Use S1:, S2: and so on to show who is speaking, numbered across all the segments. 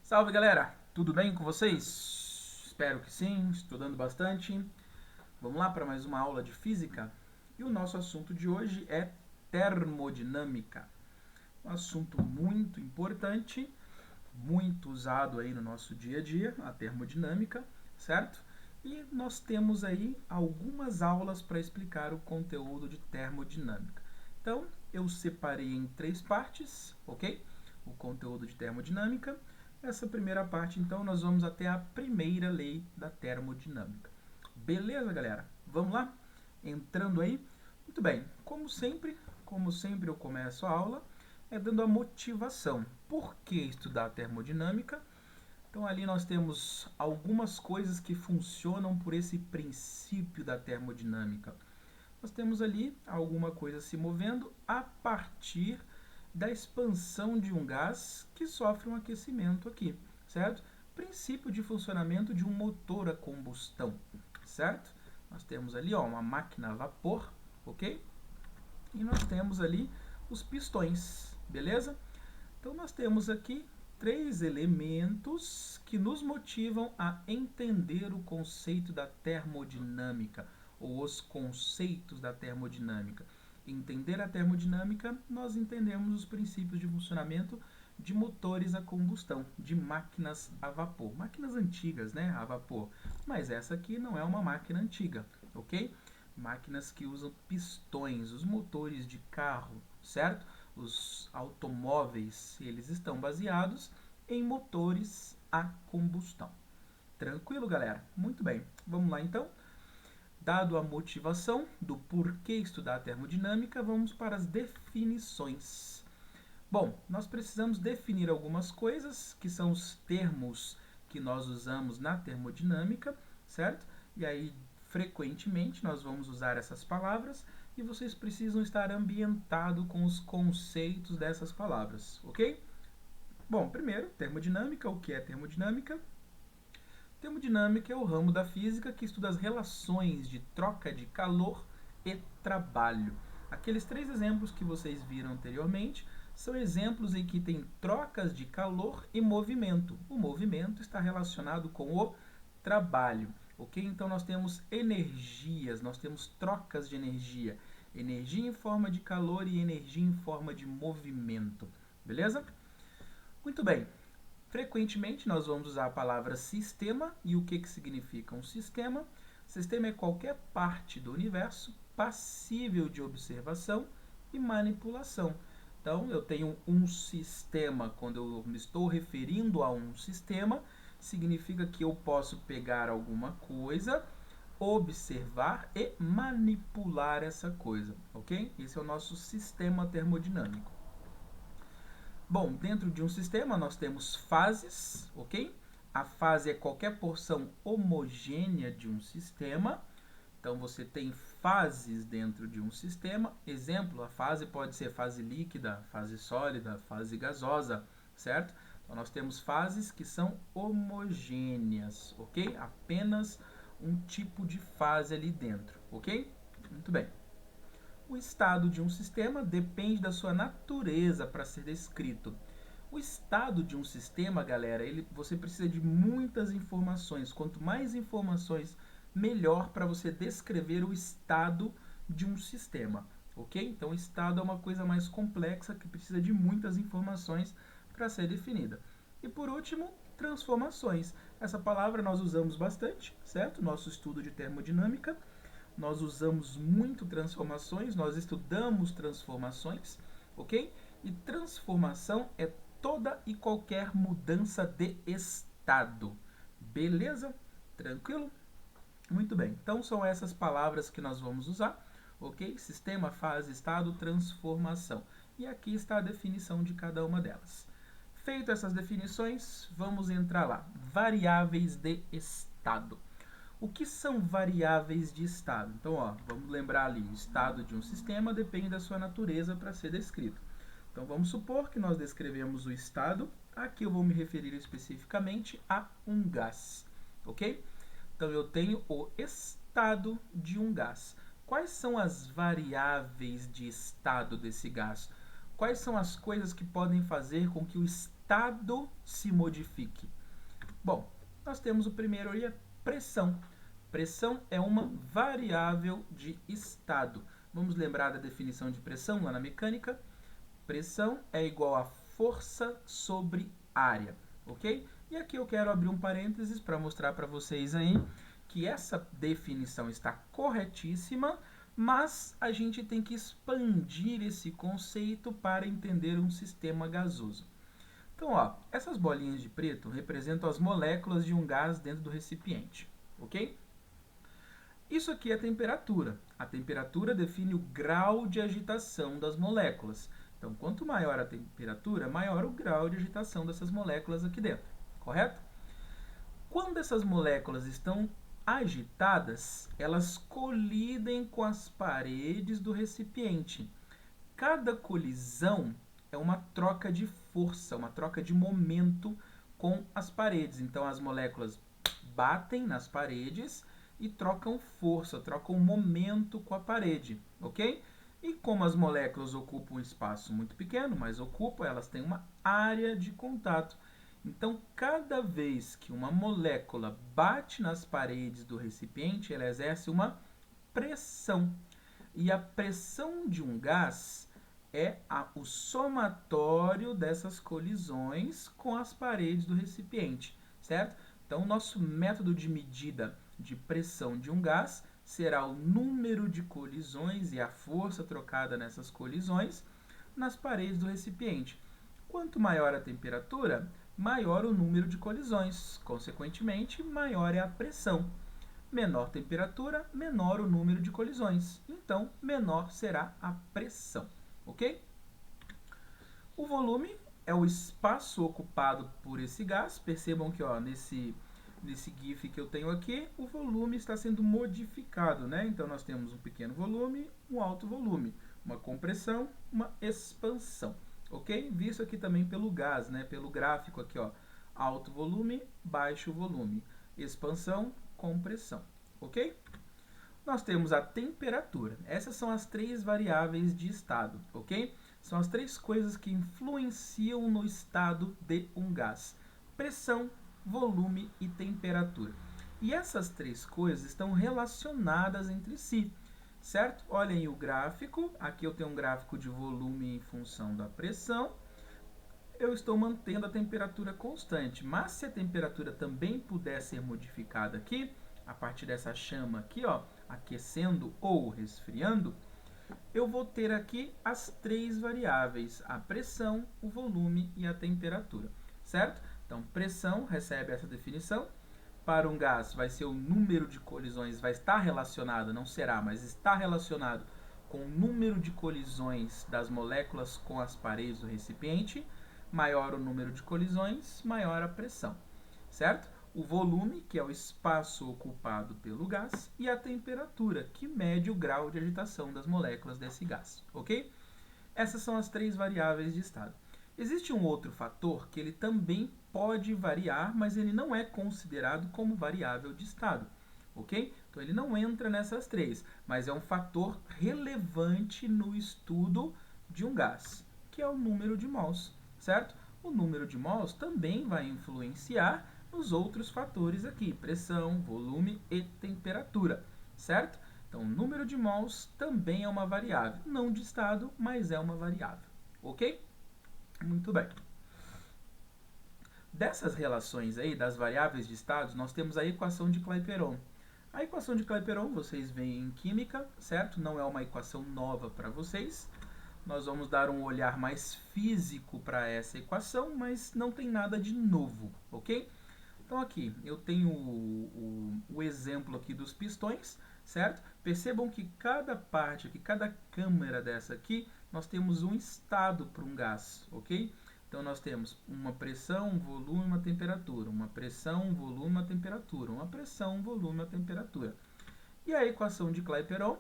S1: Salve galera, tudo bem com vocês? Espero que sim, estudando bastante. Vamos lá para mais uma aula de física? E o nosso assunto de hoje é termodinâmica. Um assunto muito importante, muito usado aí no nosso dia a dia, a termodinâmica, certo? E nós temos aí algumas aulas para explicar o conteúdo de termodinâmica. Então, eu separei em três partes, ok? O conteúdo de termodinâmica. Essa primeira parte, então, nós vamos até a primeira lei da termodinâmica. Beleza, galera? Vamos lá? Entrando aí? Muito bem. Como sempre eu começo a aula dando a motivação. Por que estudar termodinâmica? Então ali nós temos algumas coisas que funcionam por esse princípio da termodinâmica. Nós temos ali alguma coisa se movendo a partir da expansão de um gás que sofre um aquecimento aqui, certo? Princípio de funcionamento de um motor a combustão, certo? Nós temos ali uma máquina a vapor, ok? E nós temos ali os pistões, beleza? Então nós temos aqui três elementos que nos motivam a entender o conceito da termodinâmica, ou os conceitos da termodinâmica. Entender a termodinâmica, nós entendemos os princípios de funcionamento de motores a combustão, de máquinas a vapor. Máquinas antigas, né, a vapor. Mas essa aqui não é uma máquina antiga, ok? Máquinas que usam pistões, os motores de carro, certo? Os automóveis, eles estão baseados em motores a combustão. Tranquilo, galera? Muito bem. Vamos lá, então. Dado a motivação do porquê estudar a termodinâmica, vamos para as definições. Bom, nós precisamos definir algumas coisas, que são os termos que nós usamos na termodinâmica, certo? E aí, frequentemente, nós vamos usar essas palavras e vocês precisam estar ambientados com os conceitos dessas palavras, ok? Bom, primeiro, termodinâmica. O que é termodinâmica? Termodinâmica é o ramo da física que estuda as relações de troca de calor e trabalho. Aqueles três exemplos que vocês viram anteriormente são exemplos em que tem trocas de calor e movimento. O movimento está relacionado com o trabalho, ok? Então nós temos energias, nós temos trocas de energia. Energia em forma de calor e energia em forma de movimento, beleza? Muito bem. Frequentemente nós vamos usar a palavra sistema e o que significa um sistema? Sistema é qualquer parte do universo passível de observação e manipulação. Então, eu tenho um sistema, quando eu me estou referindo a um sistema, significa que eu posso pegar alguma coisa, observar e manipular essa coisa, ok? Esse é o nosso sistema termodinâmico. Bom, dentro de um sistema nós temos fases, ok? A fase é qualquer porção homogênea de um sistema. Então você tem fases dentro de um sistema. Exemplo, a fase pode ser fase líquida, fase sólida, fase gasosa, certo? Então nós temos fases que são homogêneas, ok? Apenas um tipo de fase ali dentro, ok? Muito bem. O estado de um sistema depende da sua natureza para ser descrito. O estado de um sistema, galera, você precisa de muitas informações. Quanto mais informações, melhor para você descrever o estado de um sistema, ok? Então, o estado é uma coisa mais complexa que precisa de muitas informações para ser definida. E por último, transformações. Essa palavra nós usamos bastante, certo? Nosso estudo de termodinâmica. Nós usamos muito transformações, nós estudamos transformações, ok? E transformação é toda e qualquer mudança de estado. Beleza? Tranquilo? Muito bem. Então são essas palavras que nós vamos usar, ok? Sistema, fase, estado, transformação. E aqui está a definição de cada uma delas. Feito essas definições, vamos entrar lá. Variáveis de estado. O que são variáveis de estado? Então, vamos lembrar ali, o estado de um sistema depende da sua natureza para ser descrito. Então, vamos supor que nós descrevemos o estado, aqui eu vou me referir especificamente a um gás, ok? Então, eu tenho o estado de um gás. Quais são as variáveis de estado desse gás? Quais são as coisas que podem fazer com que o estado estado se modifique? Bom, nós temos o primeiro aí, a pressão. Pressão é uma variável de estado. Vamos lembrar da definição de pressão lá na mecânica? Pressão é igual a força sobre área, ok? E aqui eu quero abrir um parênteses para mostrar para vocês aí que essa definição está corretíssima, mas a gente tem que expandir esse conceito para entender um sistema gasoso. Então, ó, essas bolinhas de preto representam as moléculas de um gás dentro do recipiente, ok? Isso aqui é a temperatura. A temperatura define o grau de agitação das moléculas. Então, quanto maior a temperatura, maior o grau de agitação dessas moléculas aqui dentro, correto? Quando essas moléculas estão agitadas, elas colidem com as paredes do recipiente. Cada colisão é uma troca de força, uma troca de momento com as paredes. Então, as moléculas batem nas paredes e trocam força, trocam momento com a parede, ok? E como as moléculas ocupam um espaço muito pequeno, mas ocupam, elas têm uma área de contato. Então, cada vez que uma molécula bate nas paredes do recipiente, ela exerce uma pressão. E a pressão de um gás é o somatório dessas colisões com as paredes do recipiente, certo? Então, o nosso método de medida de pressão de um gás será o número de colisões e a força trocada nessas colisões nas paredes do recipiente. Quanto maior a temperatura, maior o número de colisões, consequentemente, maior é a pressão. Menor temperatura, menor o número de colisões, então menor será a pressão, ok? O volume é o espaço ocupado por esse gás. Percebam que ó, nesse GIF que eu tenho aqui, o volume está sendo modificado, né? Então, nós temos um pequeno volume, um alto volume, uma compressão, uma expansão, ok? Visto aqui também pelo gás, né? Pelo gráfico aqui, ó, alto volume, baixo volume, expansão, compressão, ok? Nós temos a temperatura. Essas são as três variáveis de estado, ok? São as três coisas que influenciam no estado de um gás: pressão, volume e temperatura. E essas três coisas estão relacionadas entre si, certo? Olhem o gráfico. Aqui eu tenho um gráfico de volume em função da pressão. Eu estou mantendo a temperatura constante, mas se a temperatura também puder ser modificada aqui, a partir dessa chama aqui, ó, aquecendo ou resfriando, eu vou ter aqui as três variáveis: a pressão, o volume e a temperatura, certo? Então, pressão recebe essa definição. Para um gás, vai ser o número de colisões, vai estar relacionado, não será, mas está relacionado com o número de colisões das moléculas com as paredes do recipiente. Maior o número de colisões, maior a pressão, certo? O volume, que é o espaço ocupado pelo gás, e a temperatura, que mede o grau de agitação das moléculas desse gás, ok? Essas são as três variáveis de estado. Existe um outro fator que ele também pode variar, mas ele não é considerado como variável de estado, ok? Então ele não entra nessas três, mas é um fator relevante no estudo de um gás, que é o número de mols, certo? O número de mols também vai influenciar nos outros fatores aqui: pressão, volume e temperatura, certo? Então, o número de mols também é uma variável, não de estado, mas é uma variável, ok? Muito bem. Dessas relações aí, das variáveis de estados, nós temos a equação de Clapeyron. A equação de Clapeyron vocês veem em química, certo? Não é uma equação nova para vocês. Nós vamos dar um olhar mais físico para essa equação, mas não tem nada de novo, ok? Então aqui eu tenho o exemplo aqui dos pistões, certo? Percebam que cada parte aqui, cada câmara dessa aqui, nós temos um estado para um gás, ok? Então nós temos uma pressão, um volume, uma temperatura, uma pressão, um volume, uma temperatura, uma pressão, um volume, uma temperatura. E a equação de Clapeyron,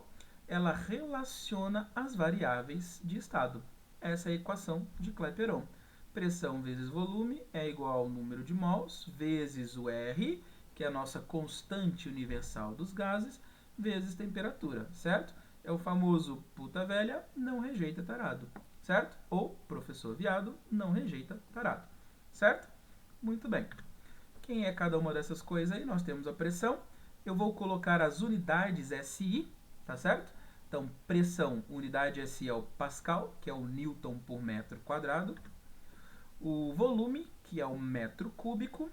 S1: ela relaciona as variáveis de estado. Essa é a equação de Clapeyron. Pressão vezes volume é igual ao número de mols, vezes o R, que é a nossa constante universal dos gases, vezes temperatura, certo? É o famoso puta velha não rejeita tarado, certo? Ou professor viado não rejeita tarado, certo? Muito bem. Quem é cada uma dessas coisas aí? Nós temos a pressão. Eu vou colocar as unidades SI, tá certo? Então, pressão, unidade SI é o Pascal, que é o Newton por metro quadrado. O volume, que é o metro cúbico.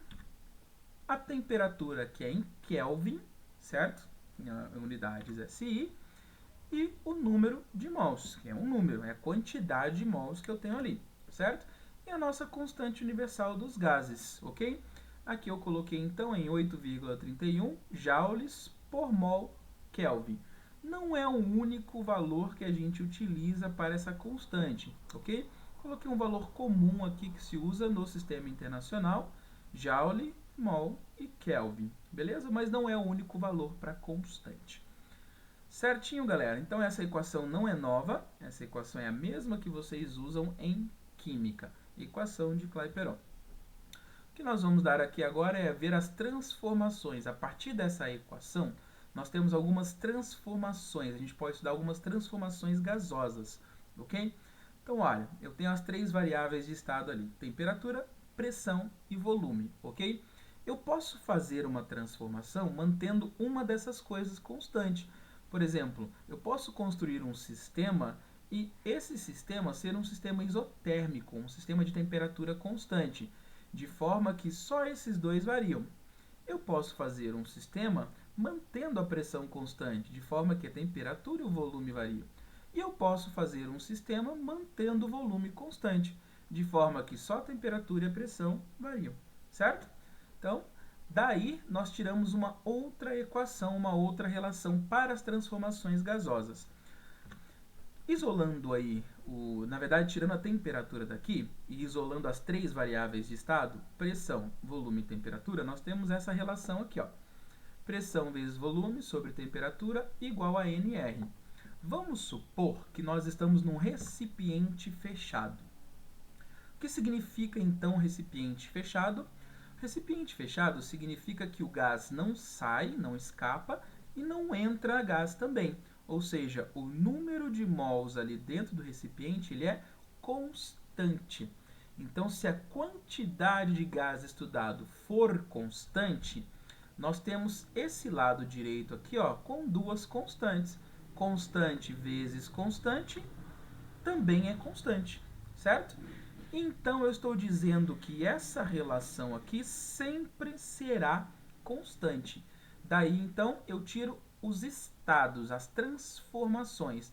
S1: A temperatura, que é em Kelvin, certo? Unidades SI. E o número de mols, que é um número, é a quantidade de mols que eu tenho ali, certo? E a nossa constante universal dos gases, ok? Aqui eu coloquei então em 8,31 joules por mol Kelvin. Não é o único valor que a gente utiliza para essa constante, ok? Coloquei um valor comum aqui que se usa no sistema internacional, joule, mol e Kelvin, beleza? Mas não é o único valor para constante. Certinho, galera? Então essa equação não é nova, essa equação é a mesma que vocês usam em química, equação de Clapeyron. O que nós vamos dar aqui agora é ver as transformações. A partir dessa equação, nós temos algumas transformações, a gente pode estudar algumas transformações gasosas, ok? Então, olha, eu tenho as três variáveis de estado ali, temperatura, pressão e volume, ok? Eu posso fazer uma transformação mantendo uma dessas coisas constante. Por exemplo, eu posso construir um sistema e esse sistema ser um sistema isotérmico, um sistema de temperatura constante, de forma que só esses dois variam. Eu posso fazer um sistema mantendo a pressão constante, de forma que a temperatura e o volume variam. E eu posso fazer um sistema mantendo o volume constante, de forma que só a temperatura e a pressão variam, certo? Então, daí nós tiramos uma outra equação, uma outra relação para as transformações gasosas. Isolando aí, na verdade tirando a temperatura daqui e isolando as três variáveis de estado, pressão, volume e temperatura, nós temos essa relação aqui, ó. Pressão vezes volume sobre temperatura igual a NR. Vamos supor que nós estamos num recipiente fechado. O que significa então recipiente fechado? Recipiente fechado significa que o gás não sai, não escapa e não entra gás também. Ou seja, o número de mols ali dentro do recipiente ele é constante. Então, se a quantidade de gás estudado for constante, nós temos esse lado direito aqui, ó, com duas constantes. Constante vezes constante também é constante, certo? Então, eu estou dizendo que essa relação aqui sempre será constante. Daí, então, eu tiro os estados, as transformações.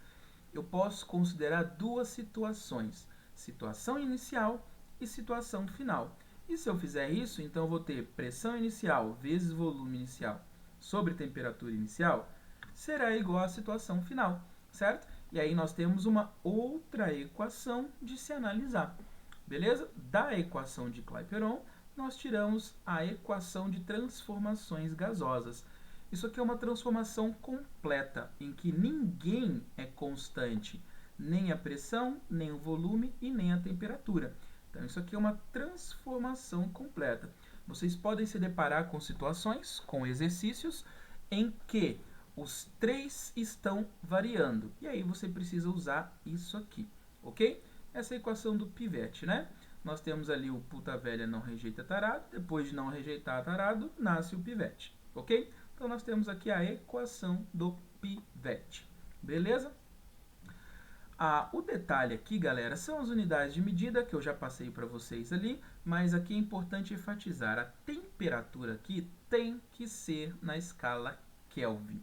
S1: Eu posso considerar duas situações, situação inicial e situação final. E se eu fizer isso, então eu vou ter pressão inicial vezes volume inicial sobre temperatura inicial, será igual à situação final, certo? E aí nós temos uma outra equação de se analisar. Beleza? Da equação de Clapeyron, nós tiramos a equação de transformações gasosas. Isso aqui é uma transformação completa, em que ninguém é constante, nem a pressão, nem o volume e nem a temperatura. Então, isso aqui é uma transformação completa. Vocês podem se deparar com situações, com exercícios, em que os três estão variando. E aí você precisa usar isso aqui, ok? Essa é a equação do pivete, né? Nós temos ali o puta velha não rejeita tarado, depois de não rejeitar tarado, nasce o pivete, ok? Então, nós temos aqui a equação do pivete, beleza? O detalhe aqui, galera, são as unidades de medida que eu já passei para vocês ali, mas aqui é importante enfatizar, a temperatura aqui tem que ser na escala Kelvin.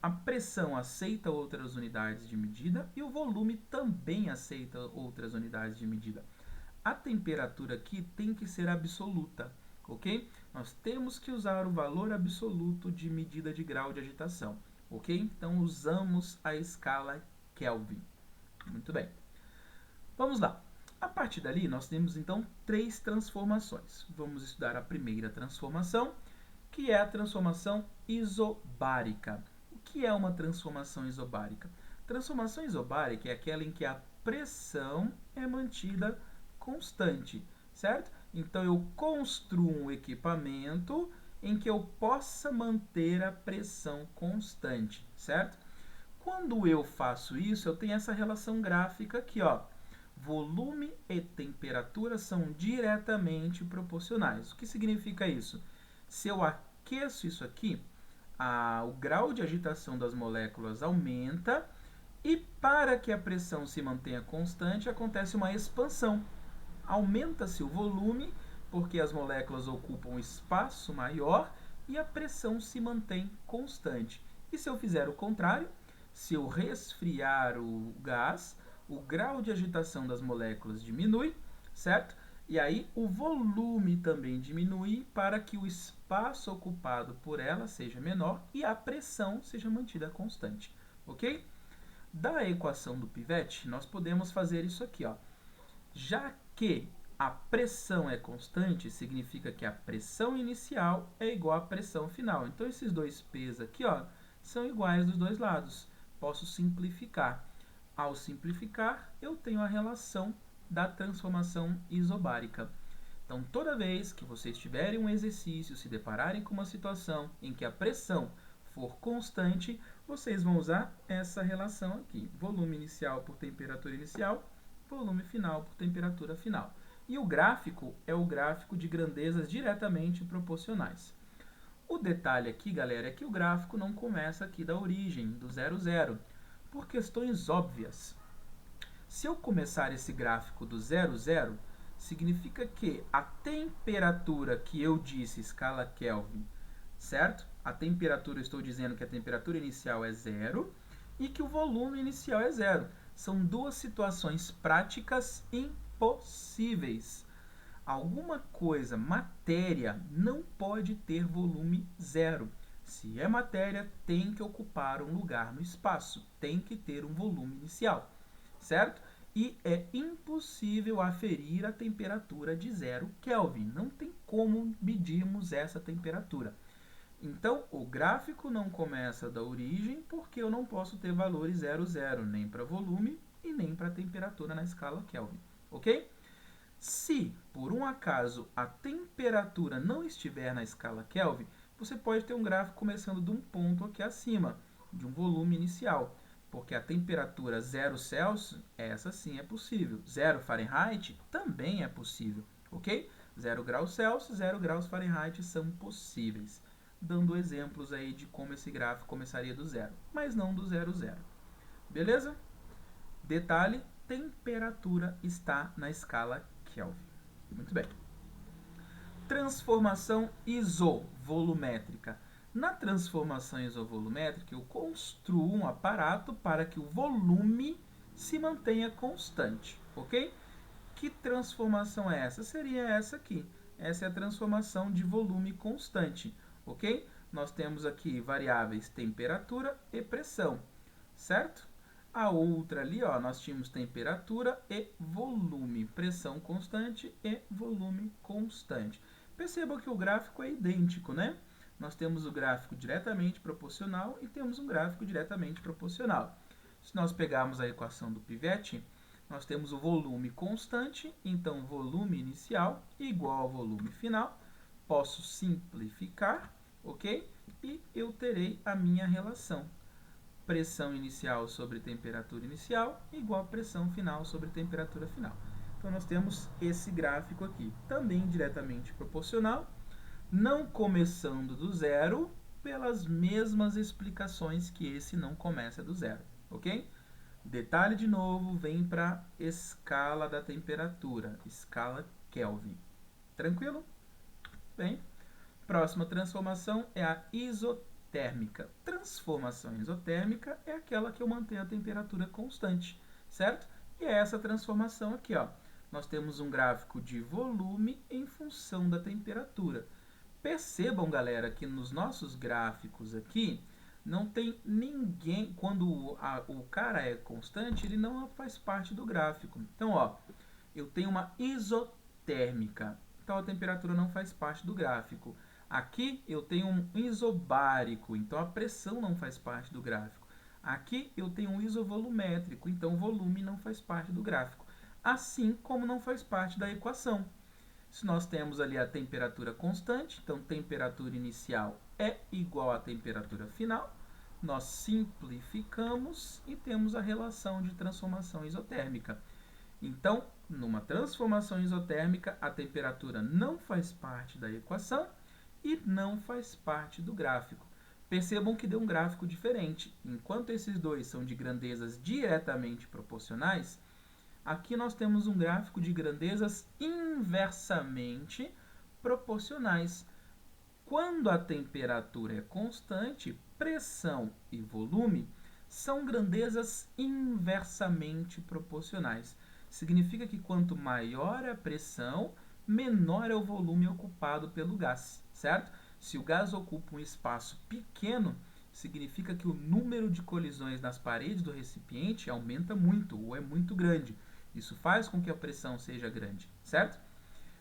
S1: A pressão aceita outras unidades de medida e o volume também aceita outras unidades de medida. A temperatura aqui tem que ser absoluta, ok? Nós temos que usar o valor absoluto de medida de grau de agitação, ok? Então, usamos a escala Kelvin. Muito bem. Vamos lá. A partir dali, nós temos, então, três transformações. Vamos estudar a primeira transformação, que é a transformação isobárica. O que é uma transformação isobárica? Transformação isobárica é aquela em que a pressão é mantida constante, certo? Então, eu construo um equipamento em que eu possa manter a pressão constante, certo? Quando eu faço isso, eu tenho essa relação gráfica aqui, ó. Volume e temperatura temperatura são diretamente proporcionais. O que significa isso? Se eu aqueço isso aqui, o grau de agitação das moléculas aumenta e para que a pressão se mantenha constante, acontece uma expansão. Aumenta-se o volume porque as moléculas ocupam um espaço maior e a pressão se mantém constante. E se eu fizer o contrário, se eu resfriar o gás, o grau de agitação das moléculas diminui, certo? E aí o volume também diminui para que o espaço ocupado por ela seja menor e a pressão seja mantida constante, ok? Da equação do pivete, nós podemos fazer isso aqui, ó. Já que a pressão é constante, significa que a pressão inicial é igual à pressão final. Então, esses dois P's aqui, ó, são iguais dos dois lados. Posso simplificar. Ao simplificar, eu tenho a relação da transformação isobárica. Então, toda vez que vocês tiverem um exercício, se depararem com uma situação em que a pressão for constante, vocês vão usar essa relação aqui. Volume inicial por temperatura inicial, volume final por temperatura final. E o gráfico é o gráfico de grandezas diretamente proporcionais. O detalhe aqui, galera, é que o gráfico não começa aqui da origem, do 0, 0, por questões óbvias. Se eu começar esse gráfico do 0, 0, significa que a temperatura que eu disse, escala Kelvin, certo? A temperatura, eu estou dizendo que a temperatura inicial é 0 e que o volume inicial é 0. São duas situações práticas impossíveis. Alguma coisa, matéria, não pode ter volume 0. Se é matéria, tem que ocupar um lugar no espaço, tem que ter um volume inicial, certo? E é impossível aferir a temperatura de 0 Kelvin. Não tem como medirmos essa temperatura. Então, o gráfico não começa da origem porque eu não posso ter valores 0, 0, nem para volume e nem para temperatura na escala Kelvin, ok? Se, por um acaso, a temperatura não estiver na escala Kelvin, você pode ter um gráfico começando de um ponto aqui acima, de um volume inicial, porque a temperatura 0 Celsius, essa sim é possível. 0 Fahrenheit também é possível, ok? 0 graus Celsius, 0 graus Fahrenheit são possíveis. Dando exemplos aí de como esse gráfico começaria do 0, mas não do 0, 0. Beleza? Detalhe, temperatura está na escala Kelvin. Muito bem. Transformação isovolumétrica. Na transformação isovolumétrica, eu construo um aparato para que o volume se mantenha constante, ok? Que transformação é essa? Seria essa aqui. Essa é a transformação de volume constante, ok? Nós temos aqui variáveis temperatura e pressão, certo? A outra ali, ó, nós tínhamos temperatura e volume, pressão constante e volume constante. Perceba que o gráfico é idêntico, né? Nós temos o gráfico diretamente proporcional e temos um gráfico diretamente proporcional. Se nós pegarmos a equação do pivete, nós temos o volume constante, então volume inicial igual ao volume final. Posso simplificar, ok? E eu terei a minha relação. Pressão inicial sobre temperatura inicial igual a pressão final sobre temperatura final. Então, nós temos esse gráfico aqui, também diretamente proporcional, não começando do zero, pelas mesmas explicações que esse não começa do zero, ok? Detalhe de novo, vem para a escala da temperatura, escala Kelvin. Tranquilo? Bem, próxima transformação é a isotérmica. Transformação isotérmica é aquela que eu mantenho a temperatura constante, certo? E é essa transformação aqui, ó. Nós temos um gráfico de volume em função da temperatura. Percebam, galera, que nos nossos gráficos aqui, não tem ninguém, quando o cara é constante, ele não faz parte do gráfico. Então, ó, eu tenho uma isotérmica, então a temperatura não faz parte do gráfico. Aqui eu tenho um isobárico, então a pressão não faz parte do gráfico. Aqui eu tenho um isovolumétrico, então o volume não faz parte do gráfico. Assim como não faz parte da equação. Se nós temos ali a temperatura constante, então temperatura inicial é igual à temperatura final, nós simplificamos e temos a relação de transformação isotérmica. Então, Numa transformação isotérmica, a temperatura não faz parte da equação e não faz parte do gráfico. Percebam que deu um gráfico diferente. Enquanto esses dois são de grandezas diretamente proporcionais, aqui nós temos um gráfico de grandezas inversamente proporcionais. Quando a temperatura é constante, pressão e volume são grandezas inversamente proporcionais. Significa que quanto maior a pressão, menor é o volume ocupado pelo gás, certo? Se o gás ocupa um espaço pequeno, significa que o número de colisões nas paredes do recipiente aumenta muito ou é muito grande. Isso faz com que a pressão seja grande, certo?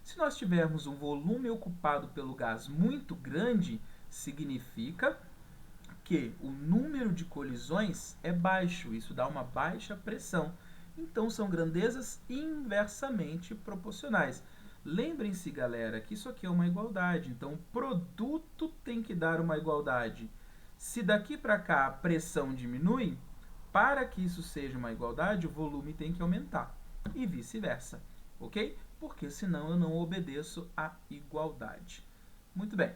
S1: Se nós tivermos um volume ocupado pelo gás muito grande, significa que o número de colisões é baixo, isso dá uma baixa pressão. Então, são grandezas inversamente proporcionais. Lembrem-se, galera, que isso aqui é uma igualdade. Então, o produto tem que dar uma igualdade. Se daqui para cá a pressão diminui, para que isso seja uma igualdade, o volume tem que aumentar. E vice-versa, ok? Porque senão eu não obedeço à igualdade. Muito bem.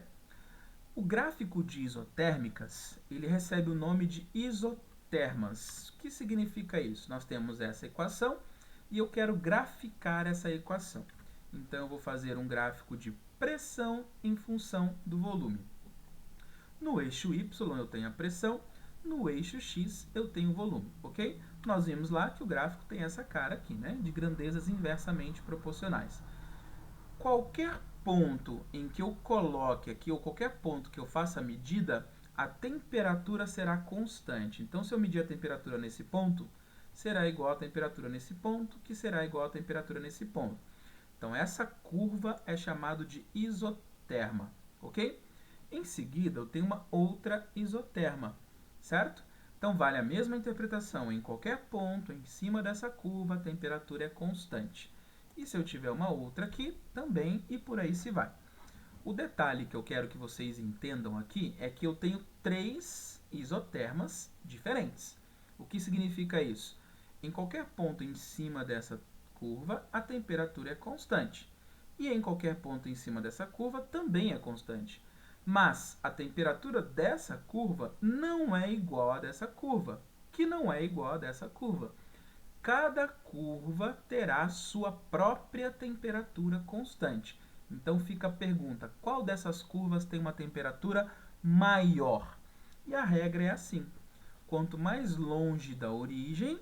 S1: O gráfico de isotérmicas, ele recebe o nome de isotermas. O que significa isso? Nós temos essa equação e eu quero graficar essa equação. Então, eu vou fazer um gráfico de pressão em função do volume. No eixo Y eu tenho a pressão, no eixo X eu tenho o volume, ok? Nós vimos lá que o gráfico tem essa cara aqui, né? De grandezas inversamente proporcionais. Qualquer ponto em que eu coloque aqui, ou qualquer ponto que eu faça a medida, a temperatura será constante. Então, se eu medir a temperatura nesse ponto, será igual à temperatura nesse ponto, que será igual à temperatura nesse ponto. Então, essa curva é chamada de isoterma, ok? Em seguida, eu tenho uma outra isoterma, certo? Então, vale a mesma interpretação. Em qualquer ponto em cima dessa curva, a temperatura é constante. E se eu tiver uma outra aqui, também, e por aí se vai. O detalhe que eu quero que vocês entendam aqui é que eu tenho 3 isotermas diferentes. O que significa isso? Em qualquer ponto em cima dessa curva, a temperatura é constante. E em qualquer ponto em cima dessa curva, também é constante. Mas a temperatura dessa curva não é igual a dessa curva, que não é igual a dessa curva. Cada curva terá sua própria temperatura constante. Então fica a pergunta, qual dessas curvas tem uma temperatura maior? E a regra é assim, quanto mais longe da origem,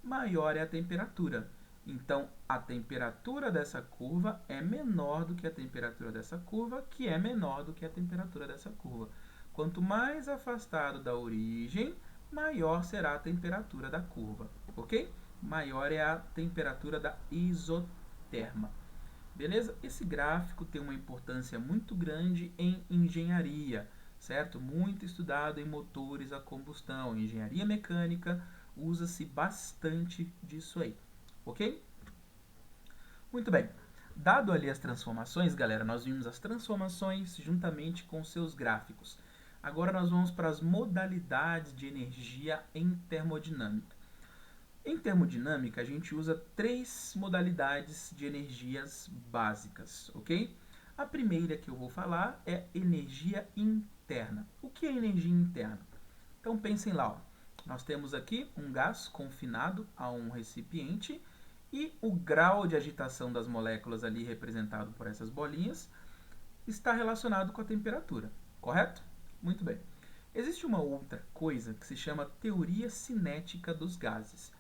S1: maior é a temperatura. Então, a temperatura dessa curva é menor do que a temperatura dessa curva, que é menor do que a temperatura dessa curva. Quanto mais afastado da origem, maior será a temperatura da curva, ok? Maior é a temperatura da isoterma. Beleza? Esse gráfico tem uma importância muito grande em engenharia, certo? Muito estudado em motores a combustão. Em engenharia mecânica, usa-se bastante disso aí, ok? Muito bem. Dado ali as transformações, galera, nós vimos as transformações juntamente com seus gráficos. Agora nós vamos para as modalidades de energia em termodinâmica. Em termodinâmica, a gente usa 3 modalidades de energias básicas, ok? A primeira que eu vou falar é energia interna. O que é energia interna? Então, pensem lá, ó. Nós temos aqui um gás confinado a um recipiente e o grau de agitação das moléculas ali representado por essas bolinhas está relacionado com a temperatura, correto? Muito bem. Existe uma outra coisa que se chama teoria cinética dos gases,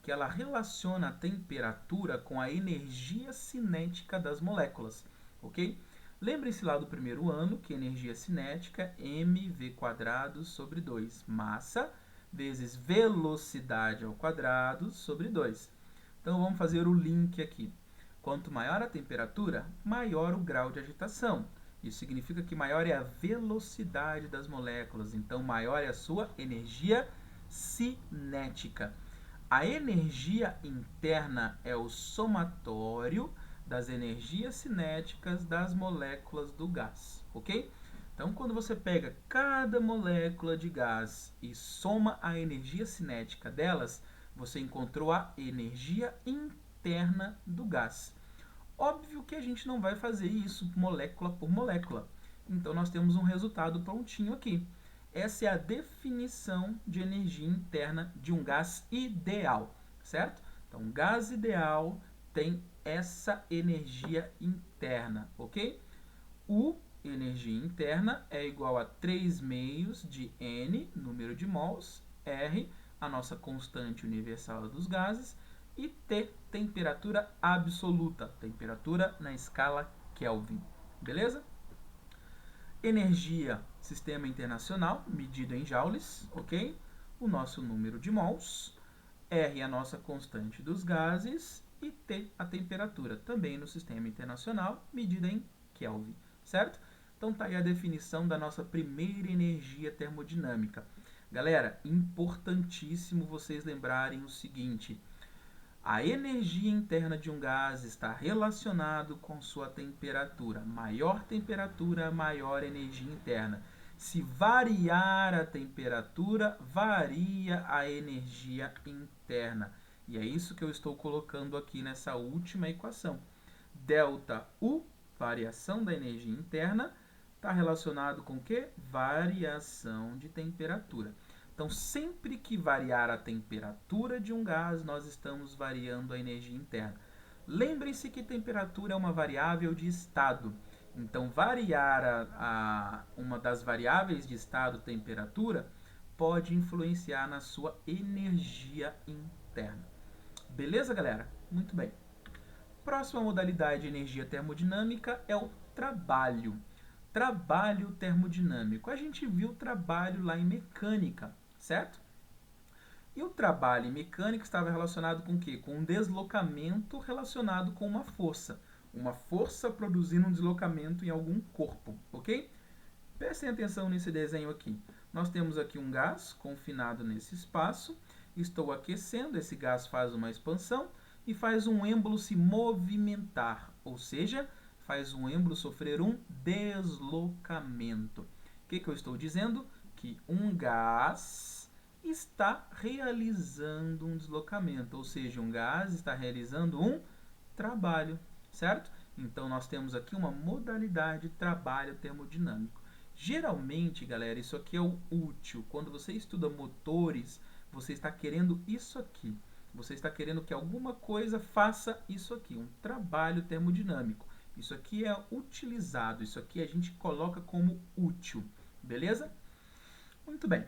S1: que ela relaciona a temperatura com a energia cinética das moléculas, ok? Lembrem-se lá do primeiro ano que energia cinética é mv² sobre 2, massa vezes velocidade ao quadrado sobre 2. Então vamos fazer o link aqui. Quanto maior a temperatura, maior o grau de agitação. Isso significa que maior é a velocidade das moléculas, então maior é a sua energia cinética. A energia interna é o somatório das energias cinéticas das moléculas do gás, ok? Então, quando você pega cada molécula de gás e soma a energia cinética delas, você encontrou a energia interna. interna do gás. Óbvio que a gente não vai fazer isso molécula por molécula. Então, nós temos um resultado prontinho aqui. Essa é a definição de energia interna de um gás ideal, certo? Então, um gás ideal tem essa energia interna, ok? U, energia interna, é igual a 3 meios de N, número de mols, R, a nossa constante universal dos gases, e T, temperatura absoluta, temperatura na escala Kelvin, beleza? Energia, sistema internacional, medida em joules, ok? O nosso número de mols, R, a nossa constante dos gases, e T, a temperatura, também no sistema internacional, medida em Kelvin, certo? Então tá aí a definição da nossa primeira energia termodinâmica. Galera, importantíssimo vocês lembrarem o seguinte: a energia interna de um gás está relacionado com sua temperatura. Maior temperatura, maior energia interna. Se variar a temperatura, varia a energia interna. E é isso que eu estou colocando aqui nessa última equação. Delta U, variação da energia interna, está relacionado com o quê? Variação de temperatura. Então, sempre que variar a temperatura de um gás, nós estamos variando a energia interna. Lembrem-se que temperatura é uma variável de estado. Então, variar uma das variáveis de estado, temperatura, pode influenciar na sua energia interna. Beleza, galera? Muito bem. Próxima modalidade de energia termodinâmica é o trabalho. Trabalho termodinâmico. A gente viu trabalho lá em mecânica, certo? E o trabalho em mecânica estava relacionado com o quê? Com um deslocamento relacionado com uma força. Uma força produzindo um deslocamento em algum corpo, ok? Prestem atenção nesse desenho aqui. Nós temos aqui um gás confinado nesse espaço. Estou aquecendo, esse gás faz uma expansão e faz um êmbolo se movimentar, ou seja, faz um êmbolo sofrer um deslocamento. O que eu estou dizendo? Que um gás está realizando um deslocamento, ou seja, um gás está realizando um trabalho, certo? Então, nós temos aqui uma modalidade de trabalho termodinâmico. Geralmente, galera, isso aqui é o útil. Quando você estuda motores, você está querendo isso aqui. Você está querendo que alguma coisa faça isso aqui, um trabalho termodinâmico. Isso aqui é utilizado, isso aqui a gente coloca como útil, beleza? Muito bem,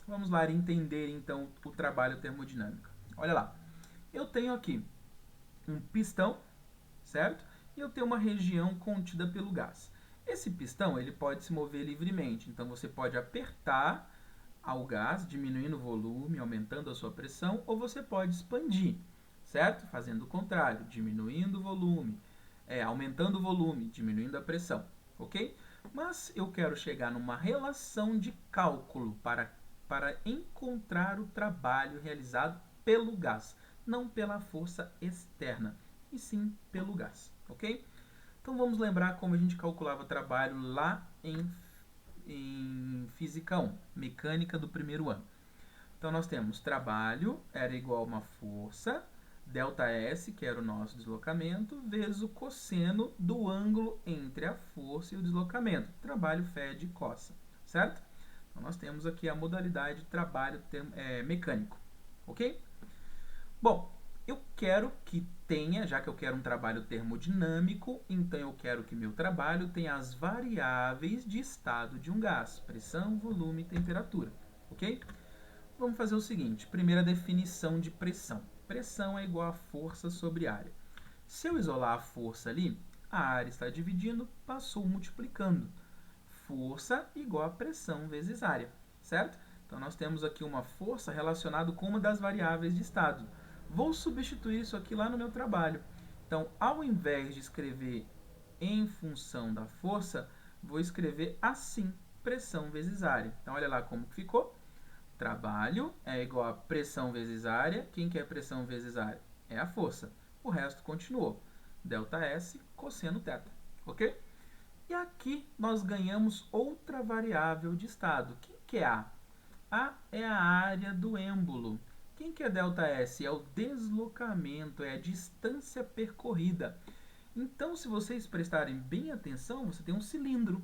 S1: vamos lá entender então o trabalho termodinâmico. Olha lá, eu tenho aqui um pistão, certo? E eu tenho uma região contida pelo gás. Esse pistão ele pode se mover livremente, então você pode apertar ao gás, diminuindo o volume, aumentando a sua pressão, ou você pode expandir, certo? Fazendo o contrário, diminuindo o volume, aumentando o volume, diminuindo a pressão, ok? Mas eu quero chegar numa relação de cálculo para encontrar o trabalho realizado pelo gás, não pela força externa, e sim pelo gás, ok? Então vamos lembrar como a gente calculava o trabalho lá em Física 1, Mecânica do primeiro ano. Então nós temos trabalho era igual a uma força, ΔS, que era o nosso deslocamento, vezes o cosseno do ângulo entre a força e o deslocamento. Trabalho fede cossa, certo? Então nós temos aqui a modalidade de trabalho mecânico, ok? Bom, eu quero que tenha, já que eu quero um trabalho termodinâmico, então eu quero que meu trabalho tenha as variáveis de estado de um gás, pressão, volume e temperatura, ok? Vamos fazer o seguinte, primeira definição de pressão. Pressão é igual a força sobre área. Se eu isolar a força ali, a área está dividindo, passou multiplicando. Força igual a pressão vezes área, certo? Então nós temos aqui uma força relacionada com uma das variáveis de estado. Vou substituir isso aqui lá no meu trabalho. Então, ao invés de escrever em função da força, vou escrever assim, pressão vezes área. Então, olha lá como ficou. Trabalho é igual a pressão vezes área. Quem que é pressão vezes área? É a força. O resto continuou. ΔS, cosseno θ. Ok? E aqui nós ganhamos outra variável de estado. Quem que é A? A é a área do êmbolo. Quem que é ΔS? É o deslocamento, é a distância percorrida. Então, se vocês prestarem bem atenção, você tem um cilindro.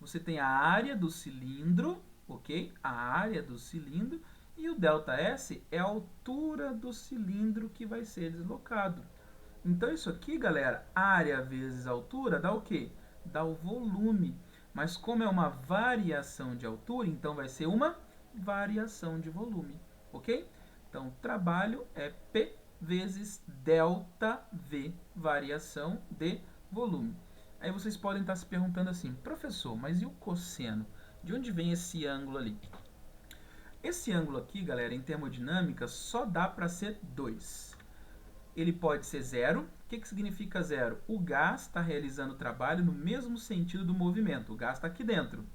S1: Você tem a área do cilindro, ok? A área do cilindro. E o ΔS é a altura do cilindro que vai ser deslocado. Então, isso aqui, galera, área vezes altura dá o quê? Dá o volume. Mas como é uma variação de altura, então vai ser uma variação de volume, ok? Então, trabalho é P vezes ΔV, variação de volume. Aí vocês podem estar se perguntando assim, professor, mas e o cosseno? De onde vem esse ângulo ali? Esse ângulo aqui, galera, em termodinâmica, só dá para ser 2. Ele pode ser zero. O que significa zero? O gás está realizando o trabalho no mesmo sentido do movimento. O gás está aqui dentro.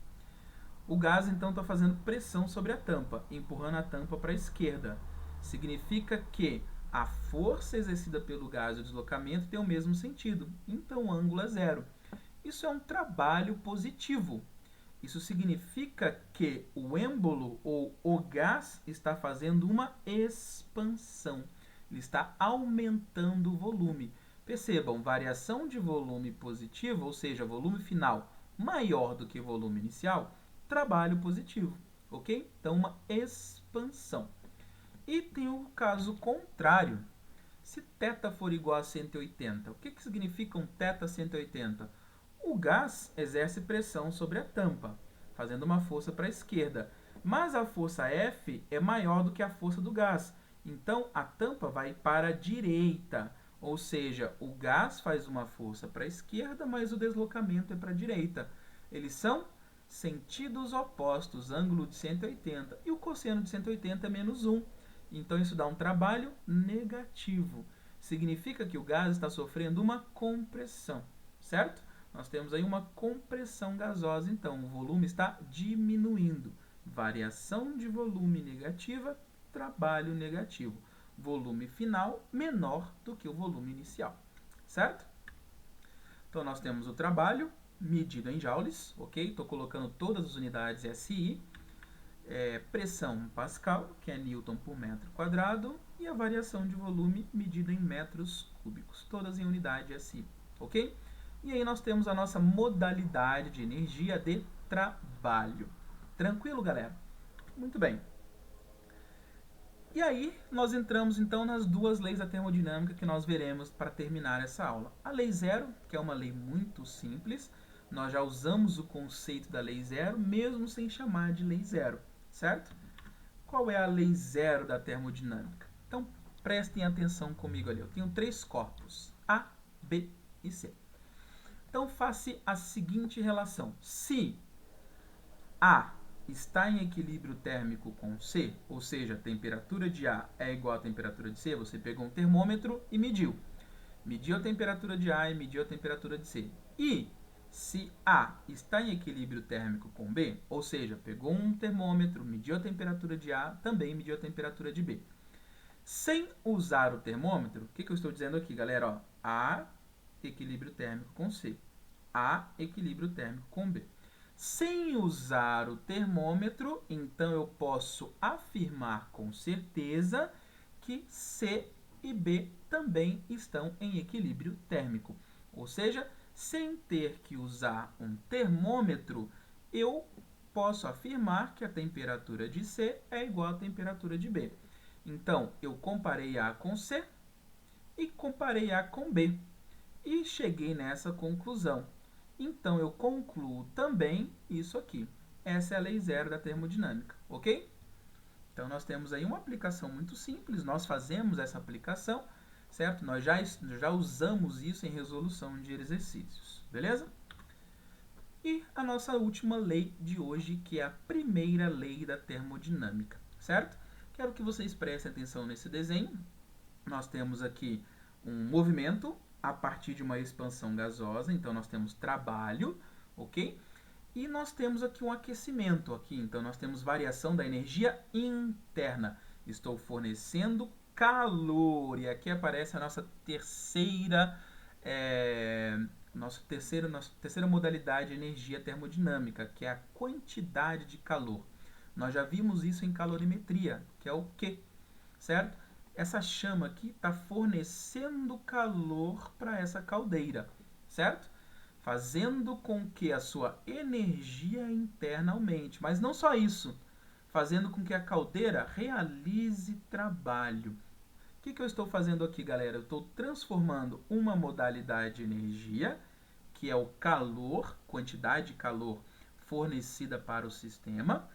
S1: O gás, então, está fazendo pressão sobre a tampa, empurrando a tampa para a esquerda. Significa que a força exercida pelo gás e o deslocamento tem o mesmo sentido. Então, o ângulo é zero. Isso é um trabalho positivo. Isso significa que o êmbolo ou o gás está fazendo uma expansão. Ele está aumentando o volume. Percebam, variação de volume positivo, ou seja, volume final maior do que volume inicial, trabalho positivo, ok? Então, uma expansão. E tem o caso contrário. Se θ for igual a 180, o que significa um θ 180? O gás exerce pressão sobre a tampa, fazendo uma força para a esquerda. Mas a força F é maior do que a força do gás. Então, a tampa vai para a direita. Ou seja, o gás faz uma força para a esquerda, mas o deslocamento é para a direita. Eles são sentidos opostos, ângulo de 180. E o cosseno de 180 é menos 1. Então, isso dá um trabalho negativo. Significa que o gás está sofrendo uma compressão, certo? Nós temos aí uma compressão gasosa, então o volume está diminuindo. Variação de volume negativa, trabalho negativo. Volume final menor do que o volume inicial, certo? Então nós temos o trabalho medido em joules, ok? Estou colocando todas as unidades SI. Pressão Pascal, que é Newton por metro quadrado, e a variação de volume medida em metros cúbicos, todas em unidade SI, ok? E aí nós temos a nossa modalidade de energia de trabalho. Tranquilo, galera? Muito bem. E aí nós entramos então nas duas leis da termodinâmica que nós veremos para terminar essa aula. A lei zero, que é uma lei muito simples, nós já usamos o conceito da lei zero, mesmo sem chamar de lei zero, certo? Qual é a lei zero da termodinâmica? Então, prestem atenção comigo ali. Eu tenho 3 corpos, A, B e C. Então, faça a seguinte relação. Se A está em equilíbrio térmico com C, ou seja, a temperatura de A é igual à temperatura de C, você pegou um termômetro e mediu. Mediu a temperatura de A e mediu a temperatura de C. E se A está em equilíbrio térmico com B, ou seja, pegou um termômetro, mediu a temperatura de A, também mediu a temperatura de B. Sem usar o termômetro, o que eu estou dizendo aqui, galera? Ó, A, equilíbrio térmico com C. A, equilíbrio térmico com B. Sem usar o termômetro, então eu posso afirmar com certeza que C e B também estão em equilíbrio térmico. Ou seja, sem ter que usar um termômetro, eu posso afirmar que a temperatura de C é igual à temperatura de B. Então, eu comparei A com C e comparei A com B e cheguei nessa conclusão. Então, eu concluo também isso aqui. Essa é a lei zero da termodinâmica, ok? Então, nós temos aí uma aplicação muito simples. Nós fazemos essa aplicação, certo? Nós já usamos isso em resolução de exercícios, beleza? E a nossa última lei de hoje, que é a primeira lei da termodinâmica, certo? Quero que vocês prestem atenção nesse desenho. Nós temos aqui um movimento a partir de uma expansão gasosa, então nós temos trabalho, ok? E nós temos aqui um aquecimento, aqui, então nós temos variação da energia interna. Estou fornecendo calor, e aqui aparece a nossa nossa terceira modalidade de energia termodinâmica, que é a quantidade de calor. Nós já vimos isso em calorimetria, que é o Q, certo? Essa chama aqui está fornecendo calor para essa caldeira, certo? Fazendo com que a sua energia interna aumente. Mas não só isso, fazendo com que a caldeira realize trabalho. O que eu estou fazendo aqui, galera? Eu estou transformando uma modalidade de energia, que é o calor, quantidade de calor fornecida para o sistema.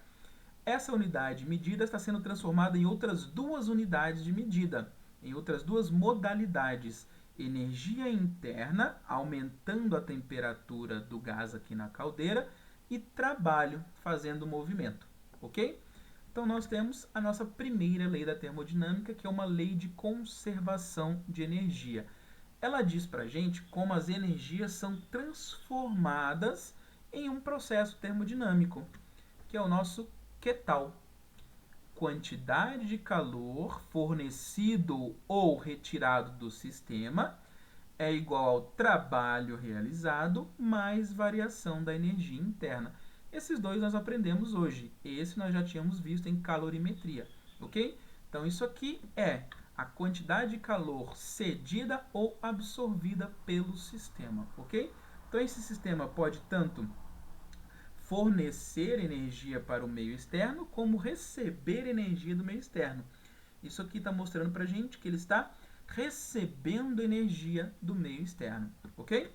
S1: Essa unidade medida está sendo transformada em outras duas unidades de medida, em outras duas modalidades. Energia interna, aumentando a temperatura do gás aqui na caldeira, e trabalho, fazendo movimento, ok? Então, nós temos a nossa primeira lei da termodinâmica, que é uma lei de conservação de energia. Ela diz para a gente como as energias são transformadas em um processo termodinâmico, que é o nosso que tal? Quantidade de calor fornecido ou retirado do sistema é igual ao trabalho realizado mais variação da energia interna. Esses dois nós aprendemos hoje. Esse nós já tínhamos visto em calorimetria, ok? Então isso aqui é a quantidade de calor cedida ou absorvida pelo sistema, ok? Então esse sistema pode tanto fornecer energia para o meio externo, como receber energia do meio externo. Isso aqui está mostrando para a gente que ele está recebendo energia do meio externo, ok?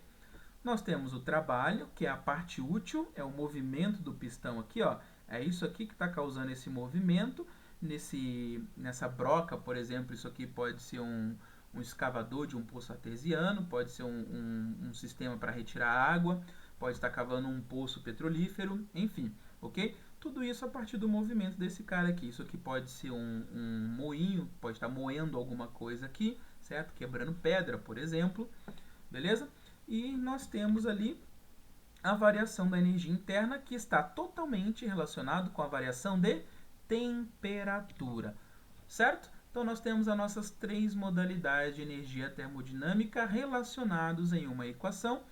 S1: Nós temos o trabalho, que é a parte útil, é o movimento do pistão aqui, ó. É isso aqui que está causando esse movimento. Nessa broca, por exemplo, isso aqui pode ser um escavador de um poço artesiano, pode ser um sistema para retirar água, pode estar cavando um poço petrolífero, enfim, ok? Tudo isso a partir do movimento desse cara aqui. Isso aqui pode ser um moinho, pode estar moendo alguma coisa aqui, certo? Quebrando pedra, por exemplo, beleza? E nós temos ali a variação da energia interna, que está totalmente relacionado com a variação de temperatura, certo? Então nós temos as nossas três modalidades de energia termodinâmica relacionados em uma equação,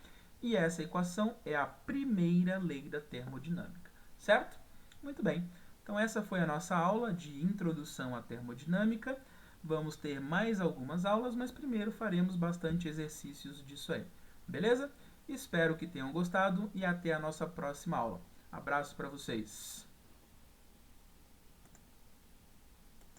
S1: e essa equação é a primeira lei da termodinâmica, certo? Muito bem. Então essa foi a nossa aula de introdução à termodinâmica. Vamos ter mais algumas aulas, mas primeiro faremos bastante exercícios disso aí. Beleza? Espero que tenham gostado e até a nossa próxima aula. Abraço para vocês!